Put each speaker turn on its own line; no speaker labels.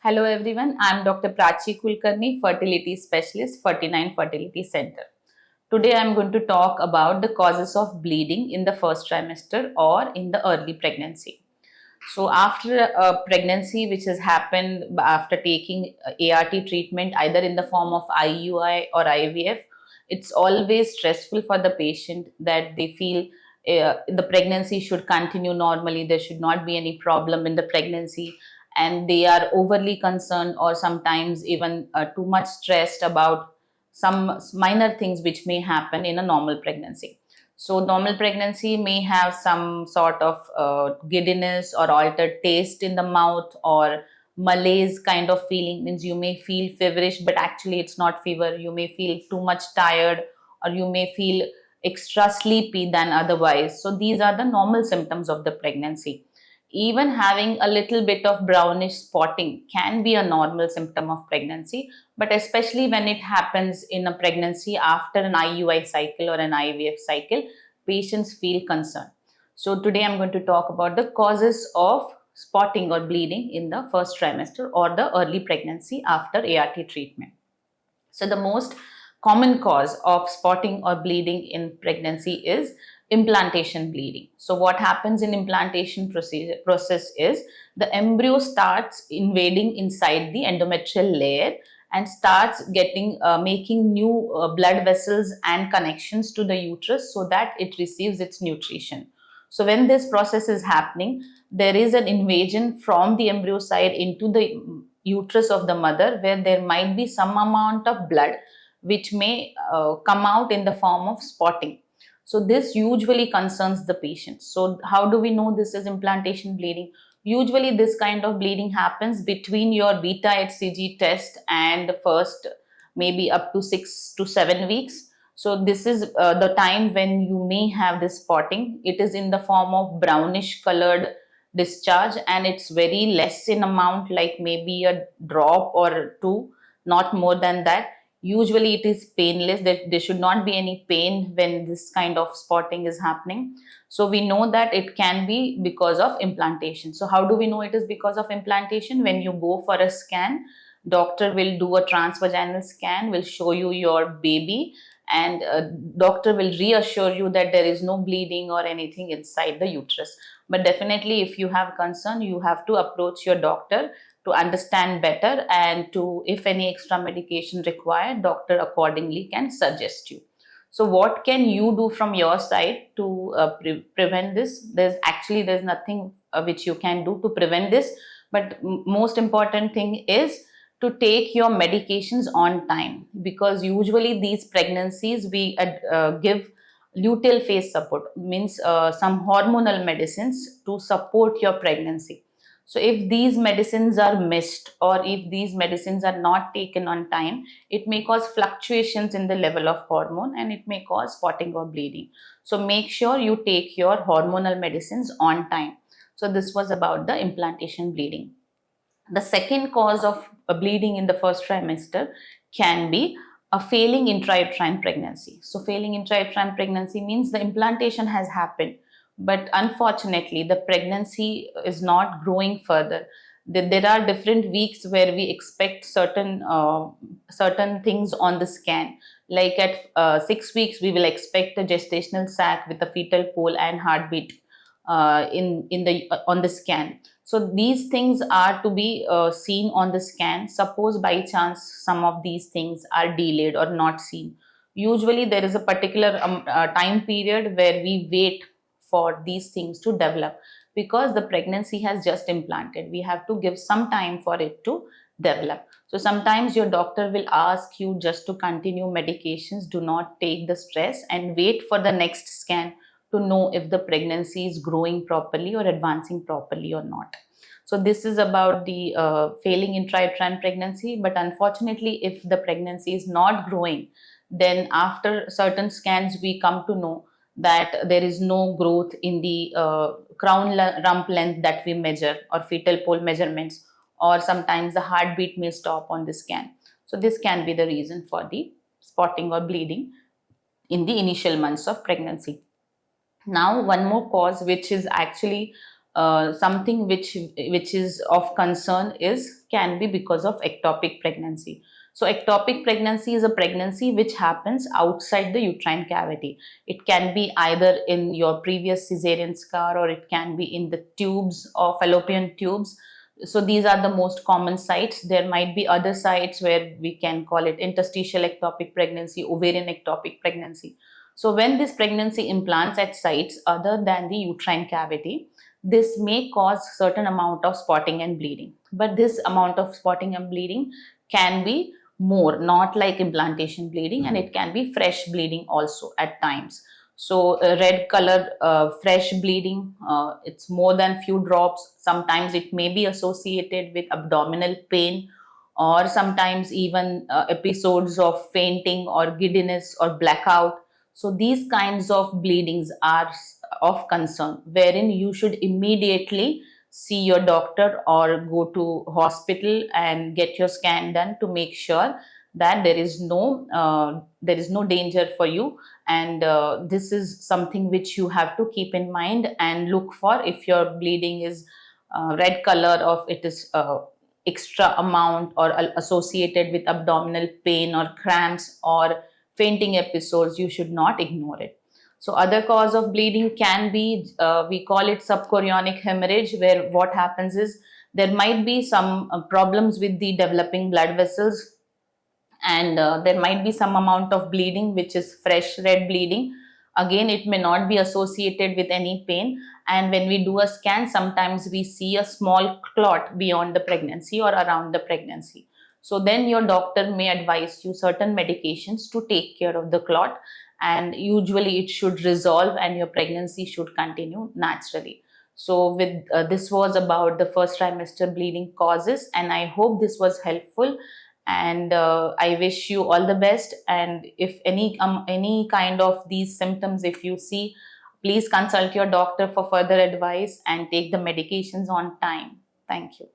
Hello everyone, I am Dr. Prachi Kulkarni, fertility specialist, 49 Fertility Center. Today I am going to talk about the causes of bleeding in the first trimester or in the early pregnancy. So after a pregnancy which has happened after taking ART treatment either in the form of IUI or IVF, it's always stressful for the patient that they feel the pregnancy should continue normally, there should not be any problem in the pregnancy, and they are overly concerned or sometimes even too much stressed about some minor things which may happen in a normal pregnancy. So, normal pregnancy may have some sort of giddiness or altered taste in the mouth or malaise kind of feeling, means you may feel feverish, but actually it's not fever. You may feel too much tired or you may feel extra sleepy than otherwise. So, these are the normal symptoms of the pregnancy. Even having a little bit of brownish spotting can be a normal symptom of pregnancy, but especially when it happens in a pregnancy after an IUI cycle or an IVF cycle, patients feel concerned. So, today I'm going to talk about the causes of spotting or bleeding in the first trimester or the early pregnancy after ART treatment. So, the most common cause of spotting or bleeding in pregnancy is implantation bleeding. So, what happens in implantation process is the embryo starts invading inside the endometrial layer and starts getting making new blood vessels and connections to the uterus so that it receives its nutrition. So, when this process is happening, there is an invasion from the embryo side into the uterus of the mother where there might be some amount of blood which may come out in the form of spotting. So this usually concerns the patient. So how do we know this is implantation bleeding? Usually this kind of bleeding happens between your beta HCG test and the first maybe up to 6 to 7 weeks. So this is the time when you may have this spotting. It is in the form of brownish colored discharge and it's very less in amount, like maybe a drop or two, not more than that. Usually it is painless, that there should not be any pain when this kind of spotting is happening. So we know that it can be because of implantation. So how do we know it is because of implantation? When you go for a scan, doctor will do a transvaginal scan, will show you your baby, and doctor will reassure you that there is no bleeding or anything inside the uterus. But definitely if you have concern, you have to approach your doctor to understand better, and to, if any extra medication required, doctor accordingly can suggest you. So what can you do from your side to prevent this? There's nothing which you can do to prevent this, but most important thing is to take your medications on time, because usually these pregnancies we give luteal phase support, means some hormonal medicines to support your pregnancy. So if these medicines are missed or if these medicines are not taken on time, it may cause fluctuations in the level of hormone and it may cause spotting or bleeding. So make sure you take your hormonal medicines on time. So this was about the implantation bleeding. The second cause of bleeding in the first trimester can be a failing intrauterine pregnancy. So failing intrauterine pregnancy means the implantation has happened, but unfortunately the pregnancy is not growing further. There are different weeks where we expect certain things on the scan. Like at 6 weeks, we will expect a gestational sac with a fetal pole and heartbeat in the on the scan. So these things are to be seen on the scan. Suppose by chance some of these things are delayed or not seen, usually there is a particular time period where we wait for these things to develop, because the pregnancy has just implanted. We have to give some time for it to develop. So sometimes your doctor will ask you just to continue medications, do not take the stress, and wait for the next scan to know if the pregnancy is growing properly or advancing properly or not. So this is about the failing intrauterine pregnancy. But unfortunately, if the pregnancy is not growing, then after certain scans we come to know that there is no growth in the rump length that we measure, or fetal pole measurements, or sometimes the heartbeat may stop on the scan. So this can be the reason for the spotting or bleeding in the initial months of pregnancy. Now, one more cause which is actually something which is of concern is can be because of ectopic pregnancy. So ectopic pregnancy is a pregnancy which happens outside the uterine cavity. It can be either in your previous cesarean scar, or it can be in the tubes or fallopian tubes. So these are the most common sites. There might be other sites where we can call it interstitial ectopic pregnancy, ovarian ectopic pregnancy. So when this pregnancy implants at sites other than the uterine cavity, this may cause certain amount of spotting and bleeding. But this amount of spotting and bleeding can be more, not like implantation bleeding, and it can be fresh bleeding also at times. So red color, fresh bleeding, it's more than few drops. Sometimes it may be associated with abdominal pain, or sometimes even episodes of fainting or giddiness or blackout. So these kinds of bleedings are of concern, wherein you should immediately see your doctor or go to hospital and get your scan done to make sure that there is no danger for you. And this is something which you have to keep in mind and look for. If your bleeding is red color, or it is extra amount, or associated with abdominal pain or cramps or fainting episodes, you should not ignore it. So other cause of bleeding can be, we call it subchorionic hemorrhage, where what happens is there might be some problems with the developing blood vessels, and there might be some amount of bleeding which is fresh red bleeding. Again, it may not be associated with any pain, and when we do a scan, sometimes we see a small clot beyond the pregnancy or around the pregnancy. So then your doctor may advise you certain medications to take care of the clot, and usually it should resolve and your pregnancy should continue naturally. So with this was about the first trimester bleeding causes, and I hope this was helpful. And I wish you all the best. And if any kind of these symptoms, if you see, please consult your doctor for further advice and take the medications on time. Thank you.